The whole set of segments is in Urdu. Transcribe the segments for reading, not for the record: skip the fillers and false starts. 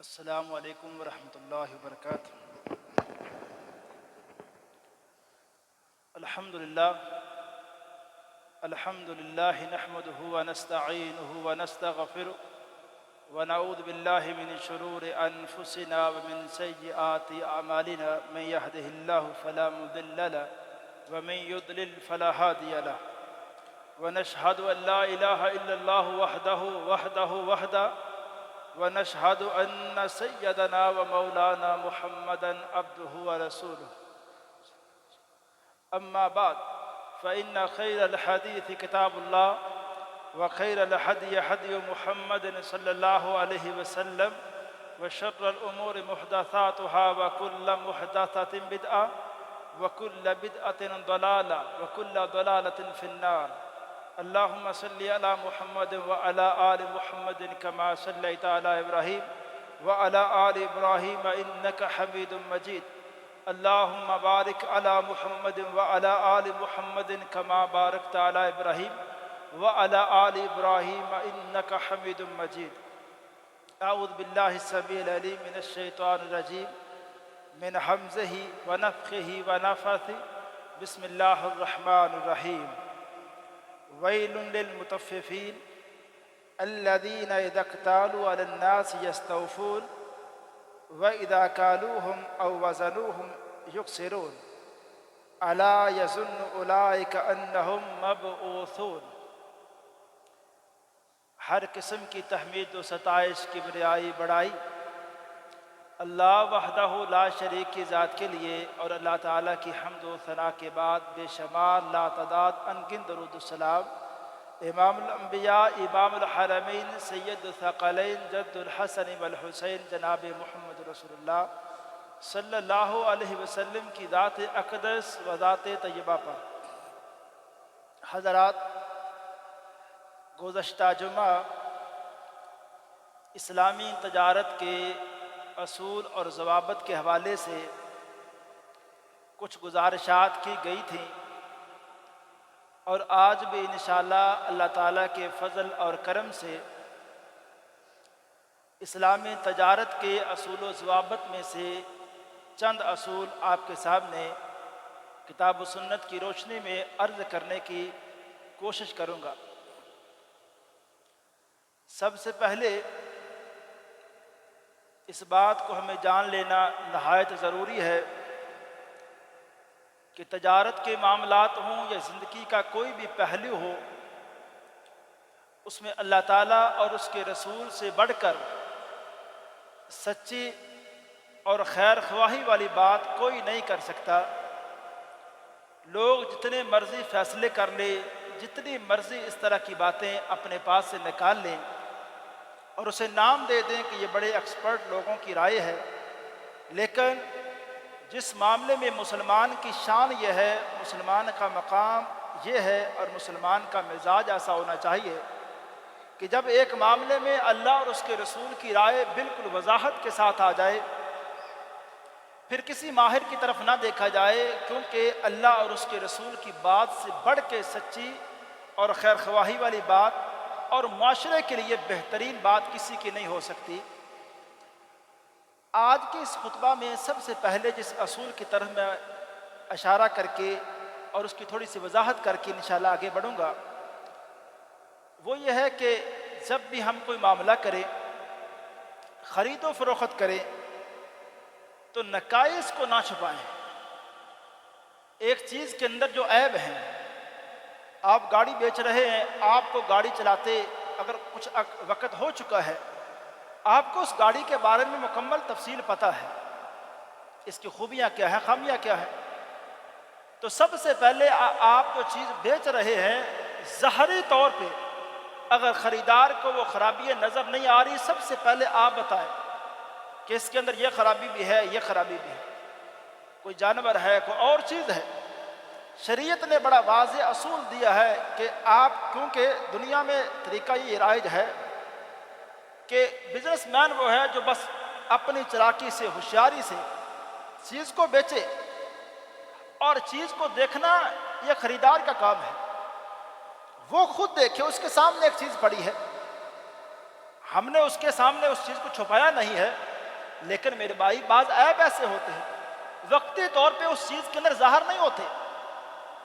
السلام علیکم ورحمۃ اللہ وبرکاتہ۔ الحمد للہ نحمده ونستعینه ونستغفره ونعوذ باللہ من شرور انفسنا ومن سیئات اعمالنا، من يهده اللہ فلا مضل له ومن يضلل فلا هادی له، ونشهد ان لا الہ الا اللہ وحدہ ونشهد أن سيدنا ومولانا محمدا عبده ورسوله. أما بعد فإن خير الحديث كتاب الله وخير الهدي هدي محمد صلى الله عليه وسلم وشر الأمور محدثاتها وكل محدثة بدعة وكل بدعة ضلالة وكل ضلالة في النار. اللهم صل على محمد وعلى آل محمد كما صليت على إبراهيم وعلى آل إبراهيم إنك حميد مجيد. اللهم بارك على محمد وعلى آل محمد كما باركت على إبراهيم وعلى آل إبراهيم إنك حميد مجيد. أعوذ بالله السميع العليم من الشيطان الرجيم من همزه ونفخه ونفثه. بسم الله الرحمن الرحيم. ويل للمطففين الذين إذا اكتالوا على الناس يستوفون وإذا كالوهم أو وزنوهم يخسرون ألا يظن أولئك أنهم مبعوثون. ہر قسم کی تحمید و ستائش، کبریائی، بڑائی اللہ وحدہ لا شریک کی ذات کے لیے، اور اللہ تعالیٰ کی حمد و ثنا کے بعد بے شمار لا تعداد انگن درود السلام امام الانبیاء امام الحرمین سید الثقلین جد الحسن والحسین جناب محمد رسول اللہ صلی اللہ علیہ وسلم کی ذات اقدس و ذات طیبہ پر. حضرات، گزشتہ جمعہ اسلامی تجارت کے اصول اور ضوابط کے حوالے سے کچھ گزارشات کی گئی تھیں، اور آج بھی انشاءاللہ اللہ تعالیٰ کے فضل اور کرم سے اسلامی تجارت کے اصول و ضوابط میں سے چند اصول آپ کے سامنے کتاب و سنت کی روشنی میں عرض کرنے کی کوشش کروں گا. سب سے پہلے اس بات کو ہمیں جان لینا نہایت ضروری ہے کہ تجارت کے معاملات ہوں یا زندگی کا کوئی بھی پہلو ہو، اس میں اللہ تعالیٰ اور اس کے رسول سے بڑھ کر سچی اور خیر خواہی والی بات کوئی نہیں کر سکتا. لوگ جتنے مرضی فیصلے کر لیں، جتنی مرضی اس طرح کی باتیں اپنے پاس سے نکال لیں اور اسے نام دے دیں کہ یہ بڑے ایکسپرٹ لوگوں کی رائے ہے، لیکن جس معاملے میں مسلمان کی شان یہ ہے، مسلمان کا مقام یہ ہے، اور مسلمان کا مزاج ایسا ہونا چاہیے کہ جب ایک معاملے میں اللہ اور اس کے رسول کی رائے بالکل وضاحت کے ساتھ آ جائے، پھر کسی ماہر کی طرف نہ دیکھا جائے، کیونکہ اللہ اور اس کے رسول کی بات سے بڑھ کے سچی اور خیر خواہی والی بات اور معاشرے کے لیے بہترین بات کسی کی نہیں ہو سکتی. آج کے اس خطبہ میں سب سے پہلے جس اصول کی طرف میں اشارہ کر کے اور اس کی تھوڑی سی وضاحت کر کے انشاءاللہ آگے بڑھوں گا، وہ یہ ہے کہ جب بھی ہم کوئی معاملہ کریں، خرید و فروخت کریں، تو نقائص کو نہ چھپائیں. ایک چیز کے اندر جو عیب ہیں، آپ گاڑی بیچ رہے ہیں، آپ کو گاڑی چلاتے اگر کچھ وقت ہو چکا ہے، آپ کو اس گاڑی کے بارے میں مکمل تفصیل پتہ ہے، اس کی خوبیاں کیا ہیں، خامیاں کیا ہیں، تو سب سے پہلے آپ جو چیز بیچ رہے ہیں، ظاہری طور پہ اگر خریدار کو وہ خرابی نظر نہیں آ رہی، سب سے پہلے آپ بتائیں کہ اس کے اندر یہ خرابی بھی ہے، یہ خرابی بھی ہے، کوئی جانور ہے، کوئی اور چیز ہے. شریعت نے بڑا واضح اصول دیا ہے کہ آپ، کیونکہ دنیا میں طریقہ یہ رائج ہے کہ بزنس مین وہ ہے جو بس اپنی چلاکی سے، ہوشیاری سے چیز کو بیچے، اور چیز کو دیکھنا یہ خریدار کا کام ہے. وہ خود دیکھے، اس کے سامنے ایک چیز پڑی ہے، ہم نے اس کے سامنے اس چیز کو چھپایا نہیں ہے، لیکن میرے بھائی بعض عیب ایسے ہوتے ہیں وقتی طور پہ اس چیز کے اندر ظاہر نہیں ہوتے،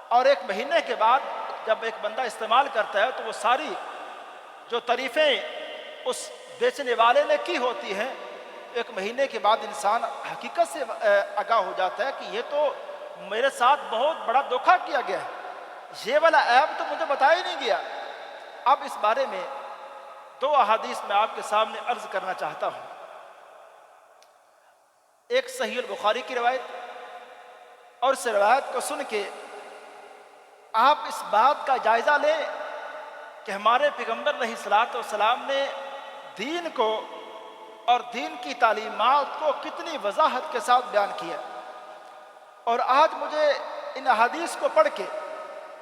اور ایک مہینے کے بعد جب ایک بندہ استعمال کرتا ہے تو وہ ساری جو تعریفیں اس بیچنے والے نے کی ہوتی ہیں، ایک مہینے کے بعد انسان حقیقت سے آگاہ ہو جاتا ہے کہ یہ تو میرے ساتھ بہت بڑا دھوکا کیا گیا ہے، یہ والا عیب تو مجھے بتایا ہی نہیں گیا۔ اب اس بارے میں دو احادیث میں آپ کے سامنے عرض کرنا چاہتا ہوں۔ ایک صحیح البخاری کی روایت، اور اس روایت کو سن کے آپ اس بات کا جائزہ لیں کہ ہمارے پیغمبر علیہ الصلوۃ والسلام نے دین کو اور دین کی تعلیمات کو کتنی وضاحت کے ساتھ بیان کیا۔ اور آج مجھے ان احادیث کو پڑھ کے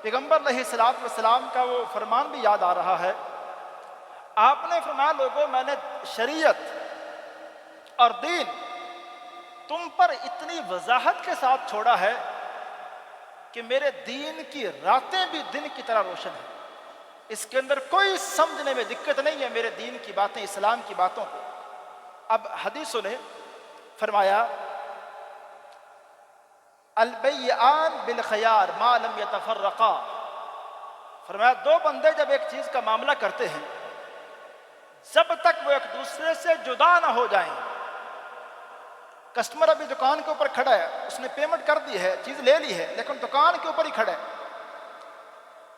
پیغمبر علیہ الصلوۃ والسلام کا وہ فرمان بھی یاد آ رہا ہے۔ آپ نے فرمایا، لوگوں میں نے شریعت اور دین تم پر اتنی وضاحت کے ساتھ چھوڑا ہے کہ میرے دین کی راتیں بھی دن کی طرح روشن ہیں، اس کے اندر کوئی سمجھنے میں دقت نہیں ہے میرے دین کی باتیں، اسلام کی باتوں کو۔ اب حدیثوں نے فرمایا، البیعان بالخیار ما لم یتفرقا، فرمایا دو بندے جب ایک چیز کا معاملہ کرتے ہیں جب تک وہ ایک دوسرے سے جدا نہ ہو جائیں۔ کسٹمر ابھی دکان کے اوپر کھڑا ہے، اس نے پیمنٹ کر دی ہے، چیز لے لی ہے، لیکن دکان کے اوپر ہی کھڑا ہے۔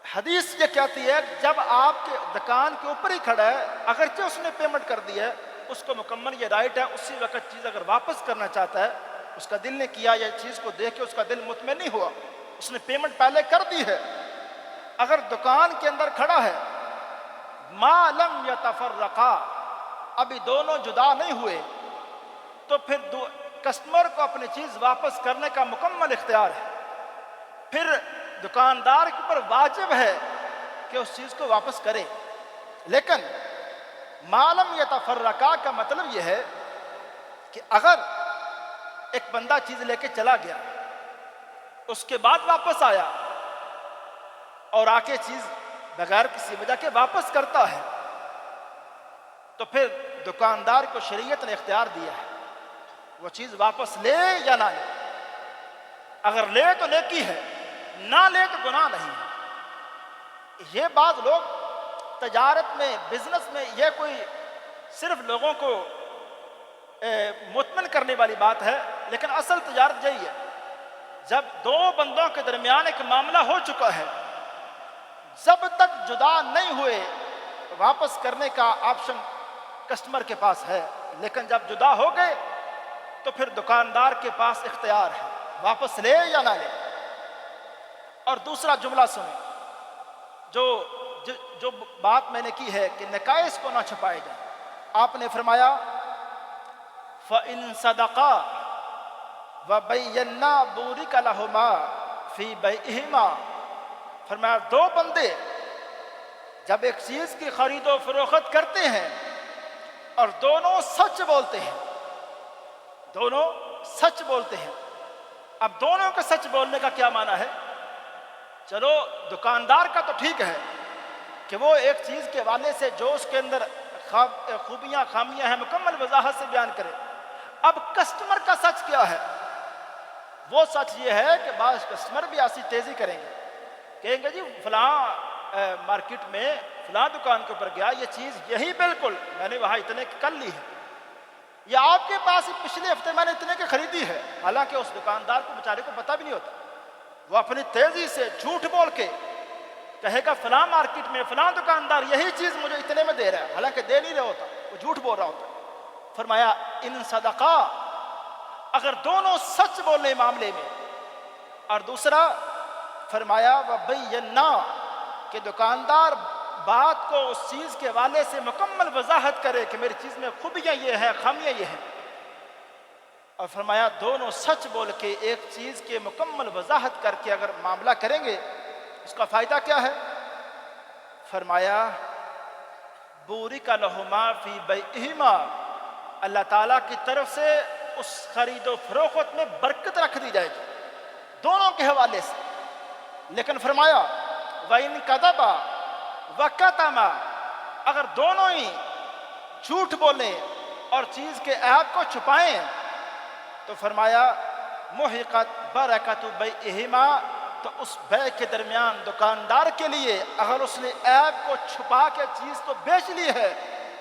حدیث یہ کہتی ہے جب آپ کے دکان کے اوپر ہی کھڑا ہے، اگرچہ اس نے پیمنٹ کر دی ہے، اس کو مکمل یہ رائٹ ہے اسی وقت چیز اگر واپس کرنا چاہتا ہے، اس کا دل نے کیا یا چیز کو دیکھ کے اس کا دل مطمئن نہیں ہوا، اس نے پیمنٹ پہلے کر دی ہے، اگر دکان کے اندر کھڑا ہے، ما لم یتفرقا، ابھی دونوں جدا نہیں ہوئے، تو پھر کسٹمر کو اپنی چیز واپس کرنے کا مکمل اختیار ہے۔ پھر دکاندار کے اوپر واجب ہے کہ اس چیز کو واپس کرے۔ لیکن ما لم یتفرقا کا مطلب یہ ہے کہ اگر ایک بندہ چیز لے کے چلا گیا، اس کے بعد واپس آیا اور آ کے چیز بغیر کسی وجہ کے واپس کرتا ہے، تو پھر دکاندار کو شریعت نے اختیار دیا ہے وہ چیز واپس لے یا نہ لے۔ اگر لے تو نیکی ہے، نہ لے تو گناہ نہیں ہے۔ یہ بعض لوگ تجارت میں، بزنس میں، یہ کوئی صرف لوگوں کو مطمئن کرنے والی بات ہے، لیکن اصل تجارت یہی ہے، جب دو بندوں کے درمیان ایک معاملہ ہو چکا ہے، جب تک جدا نہیں ہوئے واپس کرنے کا آپشن کسٹمر کے پاس ہے، لیکن جب جدا ہو گئے تو پھر دکاندار کے پاس اختیار ہے واپس لے یا نہ لے۔ اور دوسرا جملہ سنیں، جو بات میں نے کی ہے کہ نقائص کو نہ چھپائے جائیں۔ آپ نے فرمایا فَإِن صَدَقَا وَبَيَّنَّا بُورِكَ لَهُمَا فِي بَيْعِهِمَا، فرمایا دو بندے جب ایک چیز کی خرید و فروخت کرتے ہیں اور دونوں سچ بولتے ہیں، دونوں سچ بولتے ہیں۔ اب دونوں کے سچ بولنے کا کیا معنی ہے؟ چلو دکاندار کا تو ٹھیک ہے کہ وہ ایک چیز کے حوالے سے جو اس کے اندر خوبیاں خامیاں ہیں مکمل وضاحت سے بیان کرے۔ اب کسٹمر کا سچ کیا ہے؟ وہ سچ یہ ہے کہ بعض کسٹمر بھی ایسی تیزی کریں گے، کہیں گے جی فلاں مارکیٹ میں فلاں دکان کے اوپر گیا، یہ چیز یہی بالکل میں نے وہاں اتنے کی کر لی ہے، یا آپ کے پاس پچھلے ہفتے میں نے اتنے کی خریدی ہے، حالانکہ اس دکاندار کو بیچارے کو پتہ بھی نہیں ہوتا۔ وہ اپنی تیزی سے جھوٹ بول کے کہے گا فلاں مارکیٹ میں فلاں دکاندار یہی چیز مجھے اتنے میں دے رہا ہے، حالانکہ دے نہیں رہا ہوتا، وہ جھوٹ بول رہا ہوتا۔ فرمایا ان صدقا، اگر دونوں سچ بولنے معاملے میں، اور دوسرا فرمایا وبینا، کہ دکاندار بات کو اس چیز کے حوالے سے مکمل وضاحت کرے کہ میری چیز میں خوبیاں یہ ہیں، خامیاں یہ ہیں، اور فرمایا دونوں سچ بول کے ایک چیز کے مکمل وضاحت کر کے اگر معاملہ کریں گے، اس کا فائدہ کیا ہے؟ فرمایا بورک لہما فی بیعہما، اللہ تعالیٰ کی طرف سے اس خرید و فروخت میں برکت رکھ دی جائے گی دونوں کے حوالے سے۔ لیکن فرمایا وَإِن كَذَبَا وَكَتَمَا، اگر دونوں ہی جھوٹ بولیں اور چیز کے عیب کو چھپائیں تو فرمایا محقت برکت بیعہما، تو اس بیع کے درمیان دکاندار کے لیے اگر اس نے عیب کو چھپا کے چیز تو بیچ لی ہے،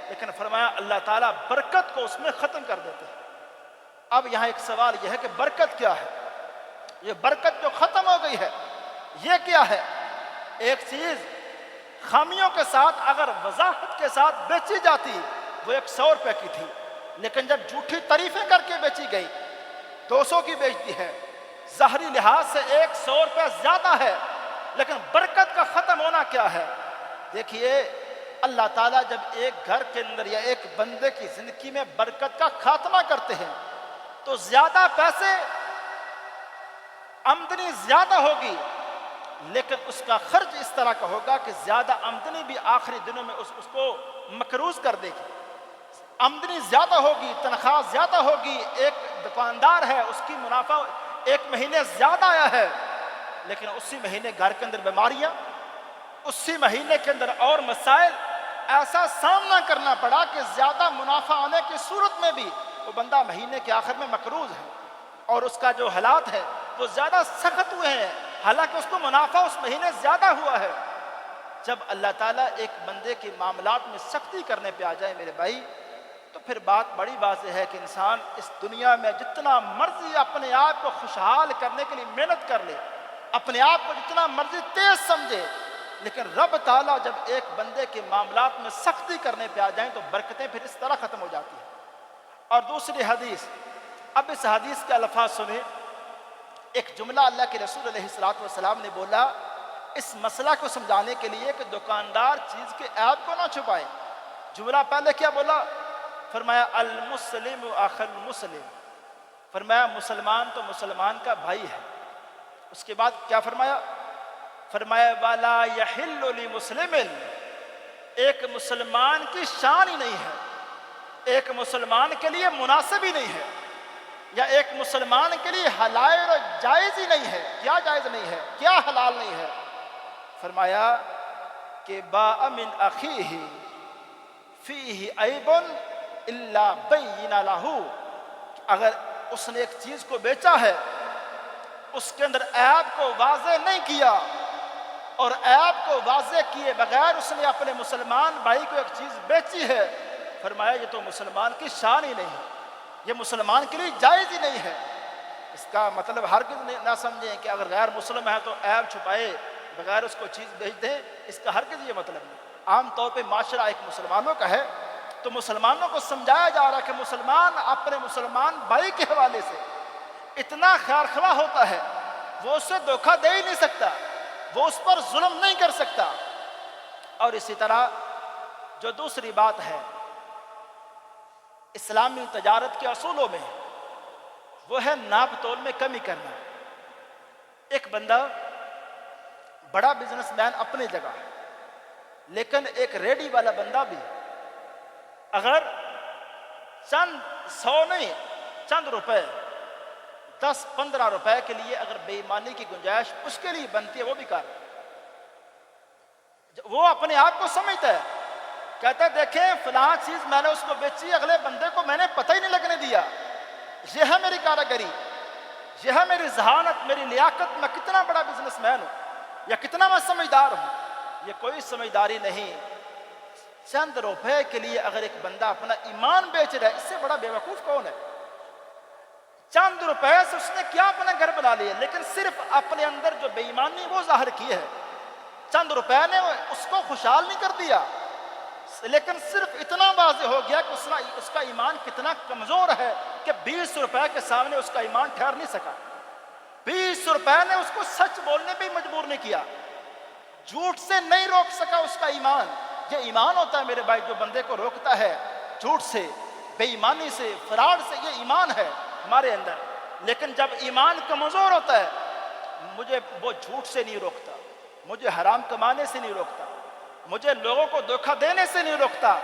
لیکن فرمایا اللہ تعالیٰ برکت کو اس میں ختم کر دیتے ہیں۔ اب یہاں ایک سوال یہ ہے کہ برکت کیا ہے؟ یہ برکت جو ختم ہو گئی ہے یہ کیا ہے؟ ایک چیز خامیوں کے ساتھ اگر وضاحت کے ساتھ بیچی جاتی وہ 100 روپے کی تھی، لیکن جب جھوٹی تعریفیں کر کے بیچی گئی 200 کی بیچتی ہے، ظاہری لحاظ سے 100 روپے زیادہ ہے، لیکن برکت کا ختم ہونا کیا ہے؟ دیکھیے اللہ تعالیٰ جب ایک گھر کے اندر یا ایک بندے کی زندگی میں برکت کا خاتمہ کرتے ہیں تو زیادہ پیسے، آمدنی زیادہ ہوگی، لیکن اس کا خرچ اس طرح کا ہوگا کہ زیادہ آمدنی بھی آخری دنوں میں اس کو مقروض کر دے گی۔ آمدنی زیادہ ہوگی، تنخواہ زیادہ ہوگی، ایک دکاندار ہے اس کی منافع ایک مہینے زیادہ آیا ہے، لیکن اسی مہینے گھر کے اندر بیماریاں، اسی مہینے کے اندر اور مسائل، ایسا سامنا کرنا پڑا کہ زیادہ منافع آنے کی صورت میں بھی وہ بندہ مہینے کے آخر میں مقروض ہے، اور اس کا جو حالات ہے وہ زیادہ سخت ہوئے ہیں، حالانکہ اس کو منافع اس مہینے زیادہ ہوا ہے۔ جب اللہ تعالیٰ ایک بندے کے معاملات میں سختی کرنے پہ آ جائے میرے بھائی، تو پھر بات بڑی واضح ہے کہ انسان اس دنیا میں جتنا مرضی اپنے آپ کو خوشحال کرنے کے لیے محنت کر لے، اپنے آپ کو جتنا مرضی تیز سمجھے، لیکن رب تعالیٰ جب ایک بندے کے معاملات میں سختی کرنے پہ آ جائیں تو برکتیں پھر اس طرح ختم ہو جاتی ہیں۔ اور دوسری حدیث، اب اس حدیث کے الفاظ سنیں، ایک جملہ اللہ کے رسول علیہ السلام نے بولا اس مسئلہ کو سمجھانے کے لیے کہ دکاندار چیز کے عیب کو نہ چھپائے۔ جملہ پہلے کیا بولا؟ فرمایا المسلم اخو المسلم، فرمایا مسلمان تو مسلمان کا بھائی ہے۔ اس کے بعد کیا فرمایا؟ فرمایا وَلَا يَحِلُّ لِمُسْلِمٍ، ایک مسلمان کی شان ہی نہیں ہے، ایک مسلمان کے لیے مناسب ہی نہیں ہے، یا ایک مسلمان کے لیے حلال و جائز ہی نہیں ہے۔ کیا جائز نہیں ہے؟ کیا حلال نہیں ہے؟ فرمایا کہ باء من اخیہ فیہ عیب الا بین لہ، اگر اس نے ایک چیز کو بیچا ہے اس کے اندر عیب کو واضح نہیں کیا، اور عیب کو واضح کیے بغیر اس نے اپنے مسلمان بھائی کو ایک چیز بیچی ہے، فرمایا یہ تو مسلمان کی شان ہی نہیں ہے، یہ مسلمان کے لیے جائز ہی نہیں ہے۔ اس کا مطلب ہرگز نہ سمجھیں کہ اگر غیر مسلم ہے تو عیب چھپائے بغیر اس کو چیز بیچ دیں، اس کا ہرگز یہ مطلب نہیں۔ عام طور پہ معاشرہ ایک مسلمانوں کا ہے تو مسلمانوں کو سمجھایا جا رہا ہے کہ مسلمان اپنے مسلمان بھائی کے حوالے سے اتنا خیر خواہ ہوتا ہے، وہ اسے دھوکہ دے ہی نہیں سکتا، وہ اس پر ظلم نہیں کر سکتا۔ اور اسی طرح جو دوسری بات ہے اسلامی تجارت کے اصولوں میں، وہ ہے ناپ تول میں کمی کرنا۔ ایک بندہ بڑا بزنس مین اپنی جگہ، لیکن ایک ریڈی والا بندہ بھی اگر چند 100 نہیں چند روپے 10-15 روپے کے لیے اگر بے ایمانی کی گنجائش اس کے لیے بنتی ہے وہ بھی کر، وہ اپنے آپ کو سمجھتا ہے، کہتا ہے دیکھیں فلاں چیز میں نے اس کو بیچی، اگلے بندے کو میں نے پتہ ہی نہیں لگنے دیا، یہ ہے میری کاریگری، یہ ہے میری ذہانت، میری لیاقت، میں کتنا بڑا بزنس مین ہوں یا کتنا میں سمجھدار ہوں۔ یہ کوئی سمجھداری نہیں۔ چند روپے کے لیے اگر ایک بندہ اپنا ایمان بیچ رہا ہے، اس سے بڑا بیوقوف کون ہے؟ چند روپے سے اس نے کیا اپنا گھر بنا لیا، لیکن صرف اپنے اندر جو بے ایمانی وہ ظاہر کی ہے۔ چند روپے نے اس کو خوشحال نہیں کر دیا، لیکن صرف اتنا واضح ہو گیا کہ اس کا ایمان کتنا کمزور ہے کہ 20 روپے کے سامنے اس کا ایمان ٹھہر نہیں سکا۔ 20 روپے نے اس کو سچ بولنے پہ مجبور نہیں کیا، جھوٹ سے نہیں روک سکا اس کا ایمان۔ یہ ایمان ہوتا ہے میرے بھائی، جو بندے کو روکتا ہے جھوٹ سے، بے ایمانی سے، فراڈ سے، یہ ایمان ہے ہمارے اندر۔ لیکن جب ایمان کمزور ہوتا ہے، مجھے وہ جھوٹ سے نہیں روکتا، مجھے حرام کمانے سے نہیں روکتا، مجھے لوگوں کو دھوکہ دینے سے نہیں روکتا۔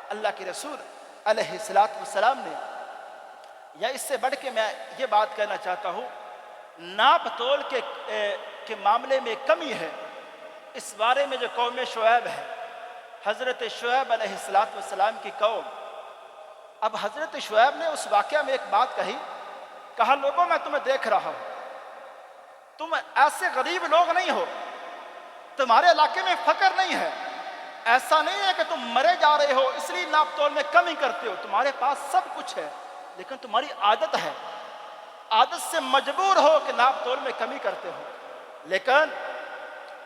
اللہ کے رسول علیہ السلام نے، یا اس سے بڑھ کے میں یہ بات کہنا چاہتا ہوں، ناپ تول کے معاملے میں کمی ہے۔ اس بارے میں جو قوم شعیب ہے، حضرت شعیب علیہ السلام کی قوم، اب حضرت شعیب نے اس واقعہ میں ایک بات کہی، کہا لوگوں میں تمہیں دیکھ رہا ہوں، تم ایسے غریب لوگ نہیں ہو، تمہارے علاقے میں فقر نہیں ہے، ایسا نہیں ہے کہ تم مرے جا رہے ہو اس لیے ناپ تول میں کمی کرتے ہو، تمہارے پاس سب کچھ ہے لیکن تمہاری عادت ہے، عادت سے مجبور ہو کہ ناپ تول میں کمی کرتے ہو۔ لیکن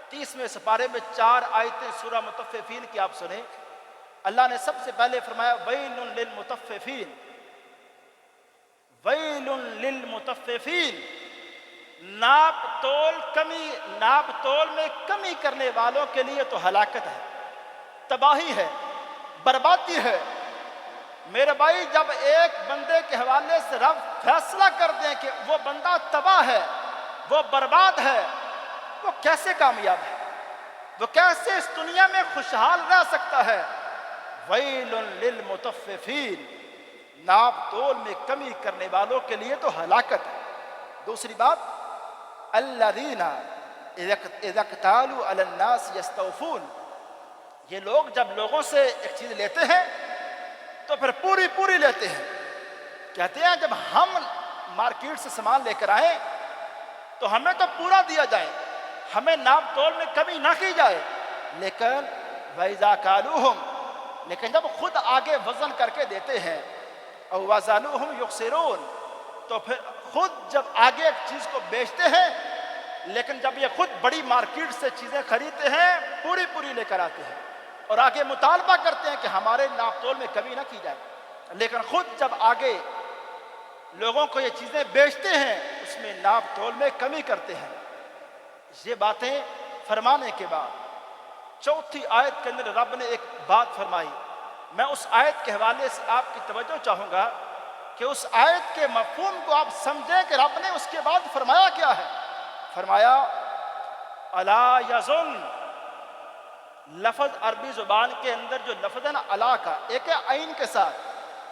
30ویں سپارے میں 4 آیتیں سورہ مطففین کی آپ سنیں، اللہ نے سب سے پہلے فرمایا ویل للمطففین، ویل للمطففین، ناپ تول میں کمی کرنے والوں کے لیے تو ہلاکت ہے، تباہی ہے، بربادی ہے۔ میرے بھائی جب ایک بندے کے حوالے سے رب فیصلہ کر دیں کہ وہ بندہ تباہ ہے، وہ برباد ہے، وہ کیسے کامیاب ہے، وہ کیسے اس دنیا میں خوشحال رہ سکتا ہے؟ ویل للمطففین، ناپ تول میں کمی کرنے والوں کے لیے تو ہلاکت ہے۔ دوسری بات، الذین اذا اکتالوا علی الناس یستوفون، یہ لوگ جب لوگوں سے ایک چیز لیتے ہیں تو پھر پوری لیتے ہیں، کہتے ہیں جب ہم مارکیٹ سے سامان لے کر آئیں تو ہمیں تو پورا دیا جائے، ہمیں ناپ تول میں کمی نہ کی جائے۔ لیکن وَإِذَا كَالُوهُمْ، لیکن جب خود آگے وزن کر کے دیتے ہیں، اور وَزَنُوهُمْ يُخْسِرُونَ، تو پھر خود جب آگے ایک چیز کو بیچتے ہیں، لیکن جب یہ خود بڑی مارکیٹ سے چیزیں خریدتے ہیں پوری لے کر آتے ہیں اور آگے مطالبہ کرتے ہیں کہ ہمارے ناپ تول میں کمی نہ کی جائے، لیکن خود جب آگے لوگوں کو یہ چیزیں بیچتے ہیں اس میں ناپ تول میں کمی کرتے ہیں۔ یہ باتیں فرمانے کے بعد 4تھی آیت کے اندر رب نے ایک بات فرمائی، میں اس آیت کے حوالے سے آپ کی توجہ چاہوں گا کہ اس آیت کے مفہوم کو آپ سمجھیں کہ رب نے اس کے بعد فرمایا کیا ہے۔ فرمایا الا یظن، لفظ عربی زبان کے اندر جو لفظ ہے نا الا کا، ایک ہے عین کے ساتھ،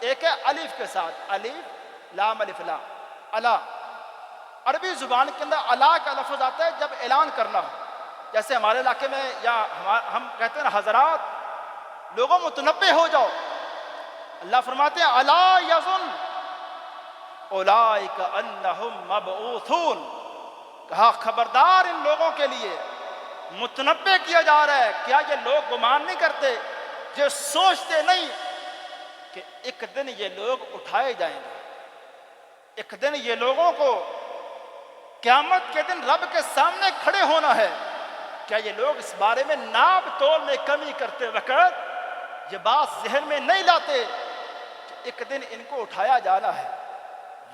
ایک ہے الف کے ساتھ، الف لام الف لا، الا۔ عربی زبان کے اندر الا کا لفظ آتا ہے جب اعلان کرنا ہو، جیسے ہمارے علاقے میں یا ہم کہتے ہیں نا حضرات لوگوں متنبہ ہو جاؤ، اللہ فرماتے ہیں الا یظن اولئک انہم مبعوثون، کہا خبردار ان لوگوں کے لیے متنبہ کیا جا رہا ہے، کیا یہ لوگ گمان نہیں کرتے، یہ سوچتے نہیں کہ ایک دن یہ لوگ اٹھائے جائیں گے، ایک دن یہ لوگوں کو قیامت کے دن رب کے سامنے کھڑے ہونا ہے؟ کیا یہ لوگ اس بارے میں ناپ تول میں کمی کرتے وقت یہ بات ذہن میں نہیں لاتے کہ ایک دن ان کو اٹھایا جانا ہے،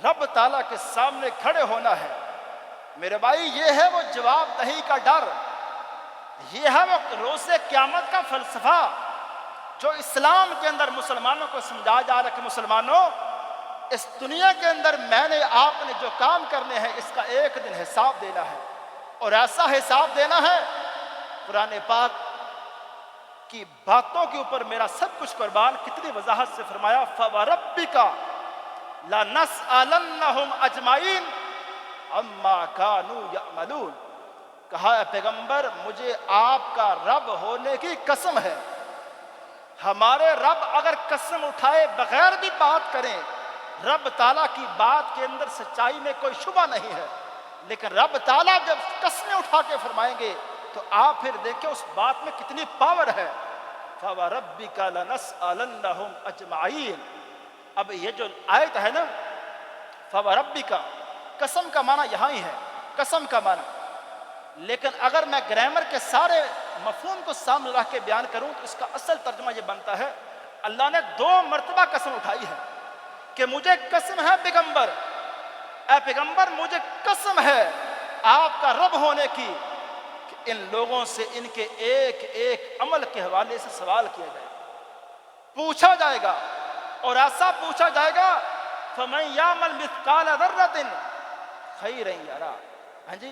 رب تعالیٰ کے سامنے کھڑے ہونا ہے؟ میرے بھائی یہ ہے وہ جواب دہی کا ڈر، یہ ہے وہ روز قیامت کا فلسفہ جو اسلام کے اندر مسلمانوں کو سمجھا جا رہا ہے کہ مسلمانوں اس دنیا کے اندر میں نے آپ نے جو کام کرنے ہیں اس کا ایک دن حساب دینا ہے، اور ایسا حساب دینا ہے قرآن پاک کی باتوں کے اوپر میرا سب کچھ قربان کتنی وضاحت سے فرمایا فَوَرَبِّكَ لَنَسْأَلَنَّهُمْ أَجْمَعِينَ عَمَّا كَانُوا يَعْمَلُونَ، کہا اے پیغمبر مجھے آپ کا رب ہونے کی قسم ہے، ہمارے رب اگر قسم اٹھائے بغیر بھی بات کریں، رب تعالیٰ کی بات کے اندر سچائی میں کوئی شبہ نہیں ہے، لیکن رب تعالیٰ جب قسمیں اٹھا کے فرمائیں گے تو آپ پھر دیکھیں اس بات میں کتنی پاور ہے۔ فَوَرَبِّكَ لَنَسْأَلَنَّهُمْ أَجْمَعِينَ، اب یہ جو آیت ہے نا فَوَرَبِّكَ، قسم کا معنی یہاں ہی ہے، قسم کا معنی، لیکن اگر میں گرامر کے سارے مفہوم کو سامنے رکھ کے بیان کروں تو اس کا اصل ترجمہ یہ بنتا ہے اللہ نے 2 مرتبہ قسم اٹھائی ہے کہ مجھے قسم ہے پیغمبر، اے پیغمبر مجھے قسم ہے آپ کا رب ہونے کی کہ ان لوگوں سے ان کے ایک ایک عمل کے حوالے سے سوال کیا جائے گا، پوچھا جائے گا، اور ایسا پوچھا جائے گا فَمَن يَعْمَلْ مِثْقَالَ ذَرَّةٍ خَيْرًا يَرَهُ، ہاں جی،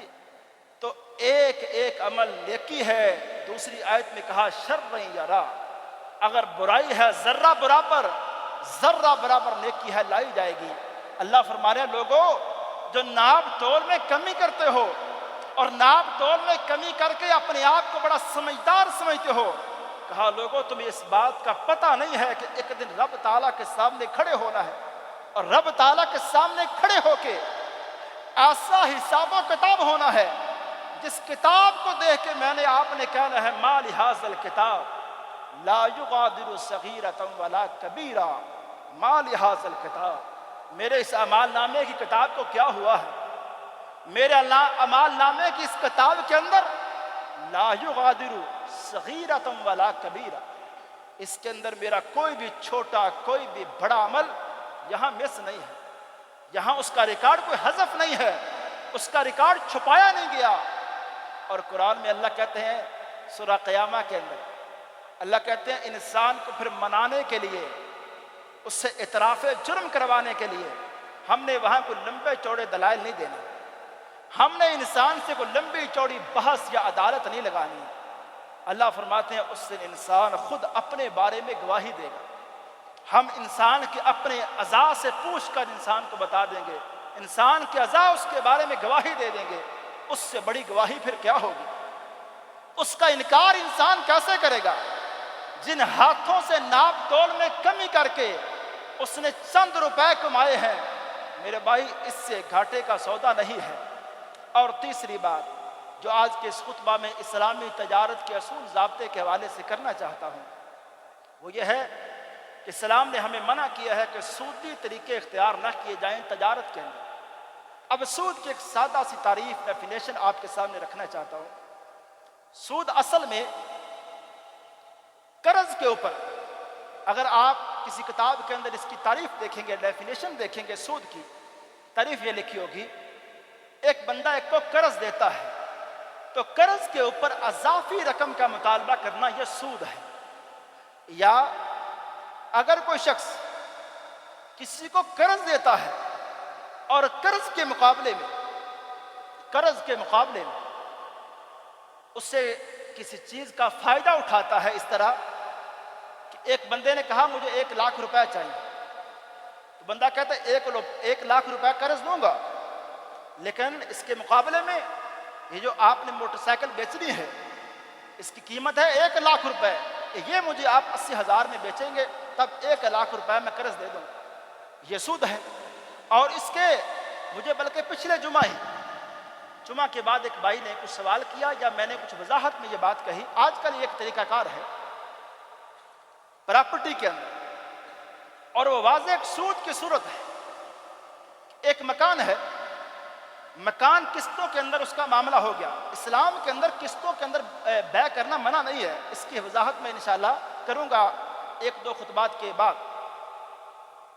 تو ایک ایک عمل نیکی ہے، دوسری آیت میں کہا شَرًّا يَرَهُ، اگر برائی ہے ذرہ برابر نیکی ہے لائی جائے گی۔ اللہ فرما رہے ہیں لوگوں جو ناپ تول میں کمی کرتے ہو اور ناپ تول میں کمی کر کے اپنے آپ کو بڑا سمجھدار سمجھتے ہو، کہا لوگوں تمہیں اس بات کا پتہ نہیں ہے کہ ایک دن رب تعالیٰ کے سامنے کھڑے ہونا ہے، اور رب تعالیٰ کے سامنے کھڑے ہو کے ایسا حساب و کتاب ہونا ہے جس کتاب کو دیکھ کے میں نے آپ نے کہنا ہے ما لہذا الکتاب لا یغادر صغیرۃ ولا کبیرہ، ما لہذا الکتاب، میرے اس اعمال نامے کی کتاب کو کیا ہوا ہے؟ میرے اعمال نامے کی اس کتاب کے اندر لا یغادر صغیرۃ ولا کبیرہ، اس کے اندر میرا کوئی بھی چھوٹا کوئی بھی بڑا عمل یہاں مس نہیں ہے، یہاں اس کا ریکارڈ کوئی حذف نہیں ہے، اس کا ریکارڈ چھپایا نہیں گیا۔ اور قرآن میں اللہ کہتے ہیں سورہ قیامہ کے اندر اللہ کہتے ہیں انسان کو پھر منانے کے لیے، اس سے اعتراف جرم کروانے کے لیے ہم نے وہاں کوئی لمبے چوڑے دلائل نہیں دینے، ہم نے انسان سے کوئی لمبی چوڑی بحث یا عدالت نہیں لگانی۔ اللہ فرماتے ہیں اس دن انسان خود اپنے بارے میں گواہی دے گا، ہم انسان کے اپنے اعضاء سے پوچھ کر انسان کو بتا دیں گے، انسان کے اعضاء اس کے بارے میں گواہی دے دیں گے، اس سے بڑی گواہی پھر کیا ہوگی؟ اس کا انکار انسان کیسے کرے گا؟ جن ہاتھوں سے ناپ تول میں کمی کر کے اس نے چند روپے کمائے ہیں، میرے بھائی اس سے گھاٹے کا سودا نہیں ہے۔ اور تیسری بات جو آج کے اس خطبہ میں اسلامی تجارت کے اصول ضابطے کے حوالے سے کرنا چاہتا ہوں، وہ یہ ہے کہ اسلام نے ہمیں منع کیا ہے کہ سودی طریقے اختیار نہ کیے جائیں تجارت کے اندر۔ اب سود کی ایک سادہ سی تعریف ڈیفینیشن آپ کے سامنے رکھنا چاہتا ہوں۔ سود اصل میں قرض کے اوپر، اگر آپ کسی کتاب کے اندر اس کی تعریف دیکھیں گے، ڈیفینیشن دیکھیں گے، سود کی تعریف یہ لکھی ہوگی، ایک بندہ ایک کو قرض دیتا ہے تو قرض کے اوپر اضافی رقم کا مطالبہ کرنا یہ سود ہے۔ یا اگر کوئی شخص کسی کو قرض دیتا ہے اور قرض کے مقابلے میں اس سے کسی چیز کا فائدہ اٹھاتا ہے، اس طرح کہ ایک بندے نے کہا مجھے 1,00,000 روپے چاہیے، تو بندہ کہتا ہے 1,00,000 روپے قرض دوں گا، لیکن اس کے مقابلے میں یہ جو آپ نے موٹر سائیکل بیچنی ہے اس کی قیمت ہے 1,00,000 روپے، یہ مجھے آپ 80,000 میں بیچیں گے تب 1,00,000 روپے میں قرض دے دوں، یہ سود ہے۔ اور اس کے مجھے بلکہ پچھلے جمعہ کے بعد ایک بھائی نے کچھ سوال کیا یا میں نے کچھ وضاحت میں یہ بات کہی، آج کل یہ ایک طریقہ کار ہے پراپرٹی کے اندر، اور وہ واضح ایک سود کی صورت ہے۔ ایک مکان ہے، مکان قسطوں کے اندر اس کا معاملہ ہو گیا، اسلام کے اندر قسطوں کے اندر بیع کرنا منع نہیں ہے، اس کی وضاحت میں انشاءاللہ کروں گا 1-2 خطبات کے بعد۔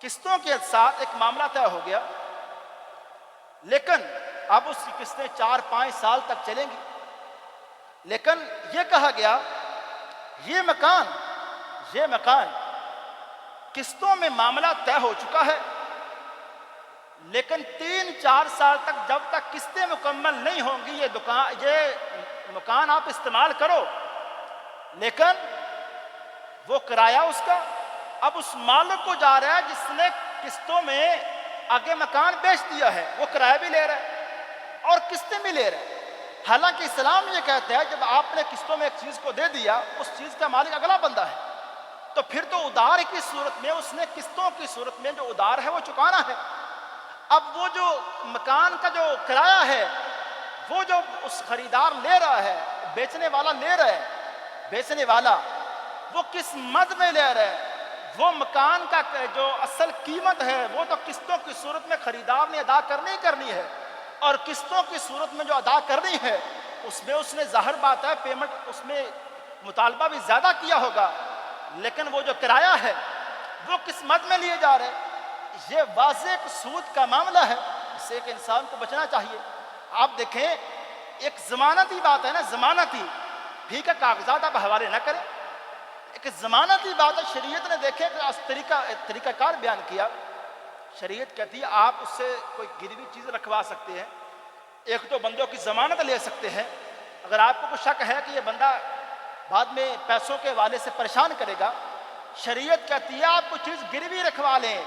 قسطوں کے ساتھ ایک معاملہ طے ہو گیا، لیکن اب اس کی قسطیں 4-5 سال تک چلیں گی، لیکن یہ کہا گیا یہ مکان قسطوں میں معاملہ طے ہو چکا ہے، لیکن 3-4 سال تک جب تک قسطیں مکمل نہیں ہوں گی یہ مکان آپ استعمال کرو، لیکن وہ کرایہ اس کا اب اس مالک کو جا رہا ہے جس نے قسطوں میں آگے مکان بیچ دیا ہے، وہ کرایہ بھی لے رہا ہے اور قسطیں بھی لے رہا ہے۔ حالانکہ اسلام یہ کہتا ہے جب آپ نے قسطوں میں ایک چیز کو دے دیا، اس چیز کا مالک اگلا بندہ ہے، تو پھر تو ادار کی صورت میں اس نے قسطوں کی صورت میں جو ادار ہے وہ چکانا ہے۔ اب وہ جو مکان کا جو کرایہ ہے وہ جو اس خریدار لے رہا ہے، بیچنے والا لے رہا ہے، بیچنے والا وہ کس مد میں لے رہا ہے؟ وہ مکان کا جو اصل قیمت ہے وہ تو قسطوں کی صورت میں خریدار نے ادا کرنی ہے، اور قسطوں کی صورت میں جو ادا کرنی ہے اس میں اس نے ظاہر بات ہے پیمنٹ اس میں مطالبہ بھی زیادہ کیا ہوگا، لیکن وہ جو کرایہ ہے وہ کس مد میں لیے جا رہے ہیں؟ یہ واضح ایک سود کا معاملہ ہے جس سے ایک انسان کو بچنا چاہیے۔ آپ دیکھیں ایک ضمانتی بات ہے نا، ضمانتی بھی کا کاغذات آپ حوالے نہ کریں، ایک ضمانتی بات ہے، شریعت نے دیکھے طریقہ کار بیان کیا، شریعت کہتی ہے آپ اس سے کوئی گروی چیز رکھوا سکتے ہیں، ایک تو بندوں کی ضمانت لے سکتے ہیں، اگر آپ کو کوئی شک ہے کہ یہ بندہ بعد میں پیسوں کے حوالے سے پریشان کرے گا، شریعت کہتی ہے آپ کو چیز گروی رکھوا لیں،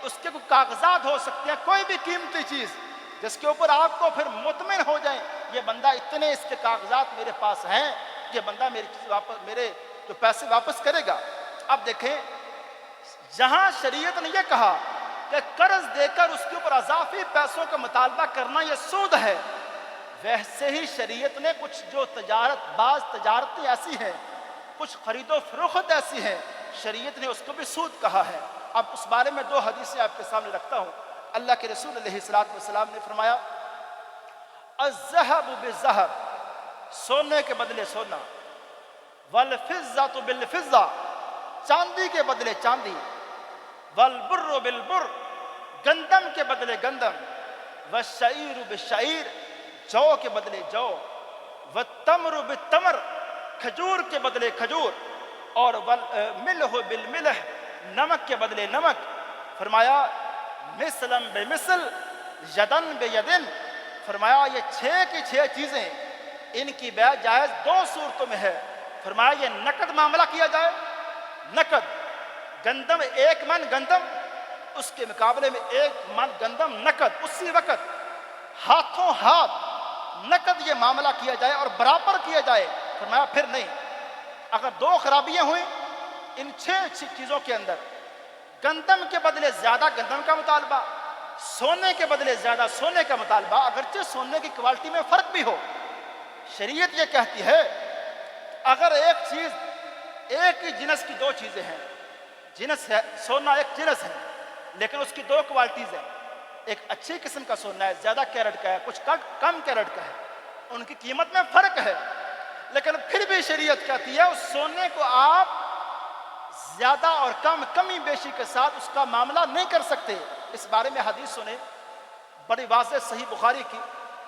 اس کے کوئی کاغذات ہو سکتے ہیں، کوئی بھی قیمتی چیز جس کے اوپر آپ کو پھر مطمئن ہو جائیں یہ بندہ اتنے اس کے کاغذات میرے پاس ہیں، یہ بندہ میری چیز واپس میرے تو پیسے واپس کرے گا۔ اب دیکھیں جہاں شریعت نے یہ کہا کہ قرض دے کر اس کے اوپر اضافی پیسوں کا مطالبہ کرنا یہ سود ہے، ویسے ہی شریعت نے کچھ جو بعض تجارتیں ایسی ہیں، کچھ خرید و فروخت ایسی ہیں، شریعت نے اس کو بھی سود کہا ہے۔ اب اس بارے میں 2 حدیثیں آپ کے سامنے رکھتا ہوں۔ اللہ کے رسول علیہ السلام نے فرمایا الذهب بالذهب، سونے کے بدلے سونا، والفضة بالفضة، چاندی کے بدلے چاندی، والبر بالبر، گندم کے بدلے گندم، والشعیر بالشعیر، جو کے بدلے جو، والتمر بالتمر، کھجور کے بدلے کھجور، اور والملح بالملح، نمک کے بدلے نمک۔ فرمایا مثلا بمثل، یدن بیدن، فرمایا یہ 6 کی 6 چیزیں ان کی بیع جائز 2 صورتوں میں ہے۔ فرمایا یہ نقد معاملہ کیا جائے، نقد گندم 1 من گندم، اس کے مقابلے میں 1 من گندم نقد اسی وقت ہاتھوں ہاتھ نقد یہ معاملہ کیا جائے اور برابر کیا جائے۔ فرمایا پھر نہیں، اگر 2 خرابیاں ہوئیں ان 6 چیزوں کے اندر، گندم کے بدلے زیادہ گندم کا مطالبہ، سونے کے بدلے زیادہ سونے کا مطالبہ، اگرچہ سونے کی کوالٹی میں فرق بھی ہو، شریعت یہ کہتی ہے اگر ایک چیز ایک ہی جنس کی 2 چیزیں ہیں، جنس ہے سونا ایک جنس ہے لیکن اس کی 2 کوالٹیز ہیں، ایک اچھی قسم کا سونا ہے، زیادہ کیرٹ کا ہے، کچھ کم کیرٹ کا ہے، ان کی قیمت میں فرق ہے، لیکن پھر بھی شریعت کہتی ہے اس سونے کو آپ زیادہ اور کمی بیشی کے ساتھ اس کا معاملہ نہیں کر سکتے۔ اس بارے میں حدیث سنیں بڑی واضح صحیح بخاری کی،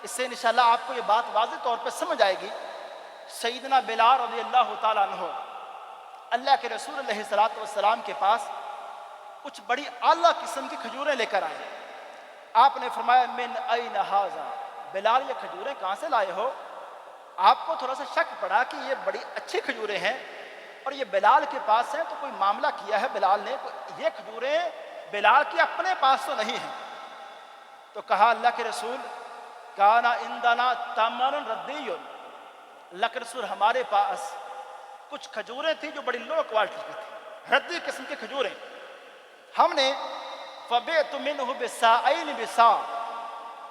اس سے انشاءاللہ آپ کو یہ بات واضح طور پہ سمجھ آئے گی۔ سیدنا بلال رضی اللہ تعالیٰ عنہ اللہ کے رسول علیہ السلام کے پاس کچھ بڑی اعلیٰ قسم کی کھجوریں لے کر آئے۔ آپ نے فرمایا من این ھذا، بلال یہ کھجوریں کہاں سے لائے ہو؟ آپ کو تھوڑا سا شک پڑا کہ یہ بڑی اچھی کھجوریں ہیں اور یہ بلال کے پاس ہیں، تو کوئی معاملہ کیا ہے بلال نے، یہ کھجوریں بلال کے اپنے پاس تو نہیں ہیں۔ تو کہا اللہ کے رسول کان عندنا تمر ردی، اللہ کے رسول ہمارے پاس کچھ کھجوریں تھیں جو بڑی لو کوالٹی کی تھیں، ردی قسم کی کھجوریں، ہم نے فبعت منہ بساعین بساع،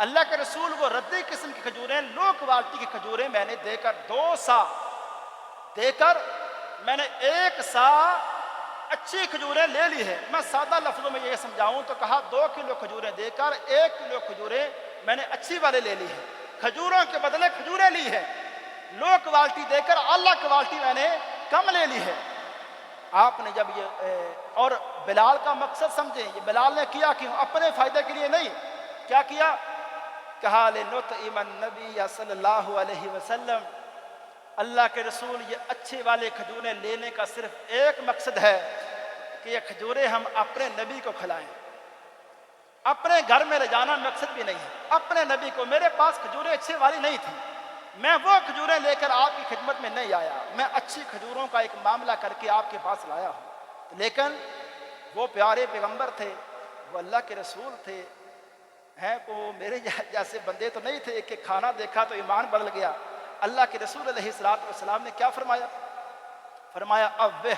اللہ کے رسول وہ ردی قسم کی کھجوریں، لو کوالٹی کی کھجوریں میں نے دے کر 2 سا دے کر میں نے 1 سا اچھی کھجوریں لے لی ہے۔ میں سادہ لفظوں میں یہ سمجھاؤں تو کہا 2 کلو کھجوریں دے کر 1 کلو کھجوریں میں نے اچھی والے لے لی ہے، کھجوروں کے بدلے کھجوریں لی ہے، لو کوالٹی دے کر اعلیٰ کوالٹی میں نے کم لے لی ہے۔ آپ نے جب یہ اور بلال کا مقصد سمجھیں، یہ بلال نے کیا کیوں؟ اپنے فائدے کے لیے نہیں، کیا کیا؟ کہا لنطعم النبی صلی اللہ علیہ وسلم، اللہ کے رسول یہ اچھے والے کھجوریں لینے کا صرف ایک مقصد ہے کہ یہ کھجوریں ہم اپنے نبی کو کھلائیں، اپنے گھر میں لے جانا مقصد بھی نہیں ہے، اپنے نبی کو۔ میرے پاس کھجوریں اچھے والی نہیں تھیں، میں وہ کھجوریں لے کر آپ کی خدمت میں نہیں آیا، میں اچھی کھجوروں کا ایک معاملہ کر کے آپ کے پاس لایا ہوں۔ لیکن وہ پیارے پیغمبر تھے، وہ اللہ کے رسول تھے، ہیں وہ میرے جیسے بندے تو نہیں تھے کہ کھانا دیکھا تو ایمان بدل گیا۔ اللہ کے رسول علیہ السلام نے کیا فرمایا؟ فرمایا اوہ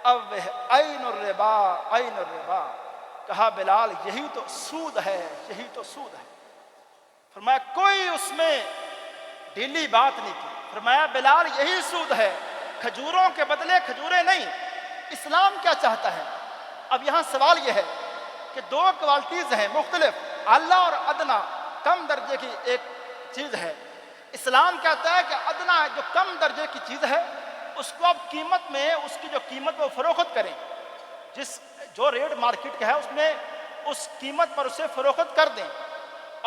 اوہ این الربا این الربا، کہا بلال یہی تو سود ہے، یہی تو سود ہے۔ فرمایا کوئی اس میں ڈھیلی بات نہیں کی، فرمایا بلال یہی سود ہے، کھجوروں کے بدلے کھجوریں نہیں۔ اسلام کیا چاہتا ہے؟ اب یہاں سوال یہ ہے کہ 2 کوالٹیز ہیں مختلف، اعلیٰ اور ادنا، کم درجے کی ایک چیز ہے۔ اسلام کہتا ہے کہ ادنا جو کم درجے کی چیز ہے اس کو آپ قیمت میں، اس کی جو قیمت وہ فروخت کریں، جو ریٹ مارکیٹ کا ہے اس میں اس قیمت پر اسے فروخت کر دیں،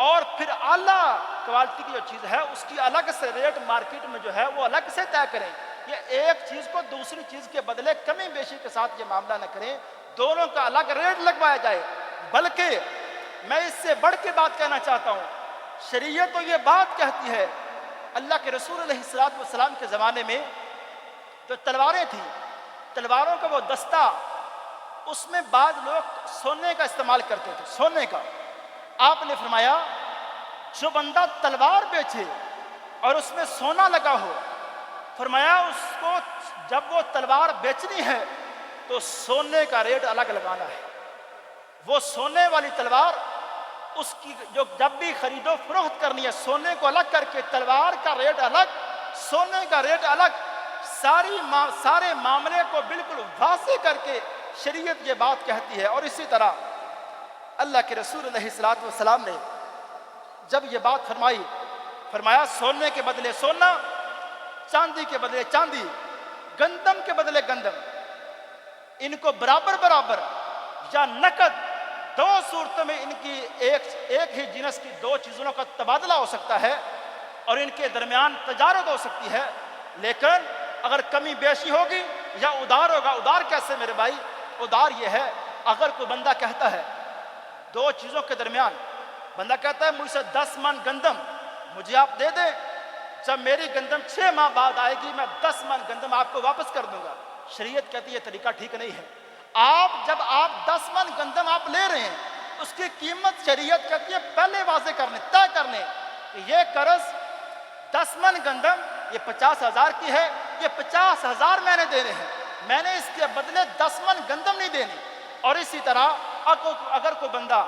اور پھر اعلیٰ کوالٹی کی جو چیز ہے اس کی الگ سے ریٹ مارکیٹ میں جو ہے وہ الگ سے طے کریں۔ یہ ایک چیز کو دوسری چیز کے بدلے کمی بیشی کے ساتھ یہ معاملہ نہ کریں، دونوں کا الگ ریٹ لگوایا جائے۔ بلکہ میں اس سے بڑھ کے بات کہنا چاہتا ہوں، شریعت تو یہ بات کہتی ہے، اللہ کے رسول علیہ السلام کے زمانے میں جو تلواریں تھیں، تلواروں کا وہ دستہ، اس میں بعض لوگ سونے کا استعمال کرتے تھے، سونے کا۔ آپ نے فرمایا جو بندہ تلوار بیچے اور اس میں سونا لگا ہو، فرمایا اس کو جب وہ تلوار بیچنی ہے تو سونے کا ریٹ الگ لگانا ہے. وہ سونے والی تلوار اس کی جو جب بھی خرید و فروخت کرنی ہے سونے کو الگ کر کے تلوار کا ریٹ الگ, سونے کا ریٹ الگ, سارے معاملے کو بالکل واضح کر کے شریعت یہ بات کہتی ہے. اور اسی طرح اللہ کے رسول علیہ الصلوۃ والسلام نے جب یہ بات فرمائی, فرمایا سونے کے بدلے سونا, چاندی کے بدلے چاندی, گندم کے بدلے گندم, ان کو برابر برابر یا نقد دو صورتوں میں ان کی ایک ہی جنس کی دو چیزوں کا تبادلہ ہو سکتا ہے اور ان کے درمیان تجارت ہو سکتی ہے. لیکن اگر کمی بیشی ہوگی یا ادار ہوگا, ادار کیسے میرے بھائی؟ ادار یہ ہے اگر کوئی بندہ کہتا ہے دو چیزوں کے درمیان, بندہ کہتا ہے مجھ سے 10 من گندم مجھے آپ دے دیں, جب میری گندم 6 ماہ بعد آئے گی میں 10 من گندم آپ کو واپس کر دوں گا. شریعت کہتی ہے یہ طریقہ ٹھیک نہیں ہے. جب آپ 10 من گندم آپ لے رہے ہیں اس کی قیمت شریعت کہتی ہے پہلے واضح کرنے, طے کرنے کہ یہ قرض 10 من گندم یہ 50,000 کی ہے, یہ 50,000 میں نے دینے ہیں, میں نے اس کے بدلے 10 من گندم نہیں دینی. اور اسی طرح اگر کوئی بندہ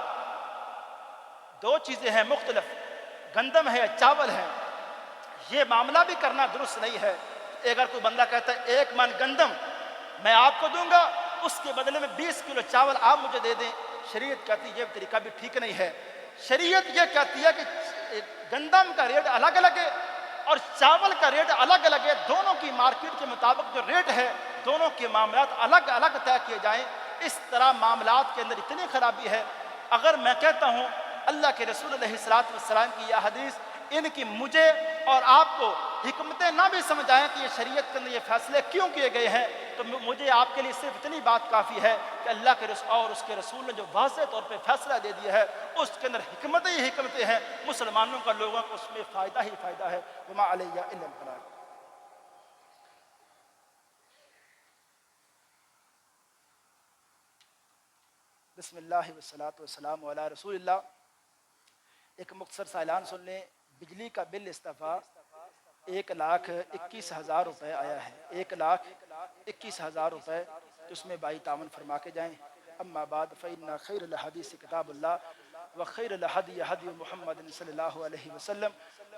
دو چیزیں ہیں مختلف, گندم ہے یا چاول ہے, یہ معاملہ بھی کرنا درست نہیں ہے. اگر کوئی بندہ کہتا ہے 1 من گندم میں آپ کو دوں گا اس کے بدلے میں 20 کلو چاول آپ مجھے دے دیں, شریعت کہتی ہے یہ طریقہ بھی ٹھیک نہیں ہے. شریعت یہ کہتی ہے کہ گندم کا ریٹ الگ الگ ہے اور چاول کا ریٹ الگ الگ ہے, دونوں کی مارکیٹ کے مطابق جو ریٹ ہے دونوں کے معاملات الگ الگ طے کیے جائیں. اس طرح معاملات کے اندر اتنی خرابی ہے. اگر میں کہتا ہوں اللہ کے رسول علیہ الصلوۃ والسلام کی یہ حدیث ان کی مجھے اور آپ کو حکمتیں نہ بھی سمجھ آئیں کہ یہ شریعت کے اندر یہ فیصلے کیوں کیے گئے ہیں, تو مجھے آپ کے لیے صرف اتنی بات کافی ہے کہ اللہ کے رسول اور اس کے رسول نے جو واضح طور پہ فیصلہ دے دیا ہے اس کے اندر حکمتیں ہی حکمتیں ہیں. مسلمانوں کا لوگوں کو اس میں فائدہ ہی فائدہ ہے. وما علیہ الا البلاغ. بسم اللہ والصلاۃ والسلام علی رسول اللہ. ایک مختصر سا اعلان سن لیں. بجلی کا بل استفا 1,21,000 روپے آیا ہے, 1,21,000 روپے. اس میں بھائی تعاون فرما کے جائیں. اما بعد فإن خیر الحدیث کتاب اللہ وخیر الہدی ہدی محمد صلی اللہ علیہ وسلم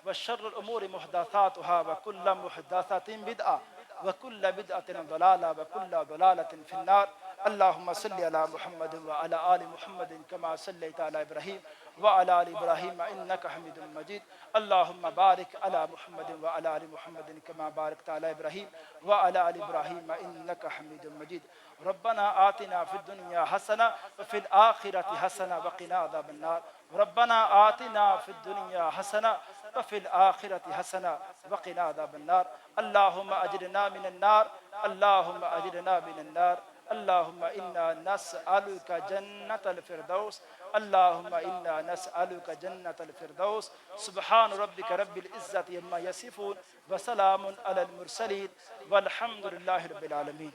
وشر الامور محدثاتها وكل محدثۃ بدعہ وكل بدعۃ ضلالہ وكل ضلالۃ فی النار. اللهم صل على محمد وعلى آل محمد كما صليت على إبراهيم وعلى آل إبراهيم إنك حميد مجيد. اللهم بارك على محمد وعلى آل محمد كما باركت على إبراهيم وعلى آل إبراهيم إنك حميد مجيد. ربنا آتنا في الدنيا حسنة وفي الآخرة حسنة وقنا عذاب النار. ربنا آتنا في الدنيا حسنة وفي الآخرة حسنة وقنا عذاب النار. اللهم أجرنا من النار, اللهم أجرنا من النار. اللهم إنا نسألك جنة الفردوس, اللهم إنا نسألك جنة الفردوس. سبحان ربك رب العزة عما يصفون وسلام على المرسلين والحمد لله رب العالمين.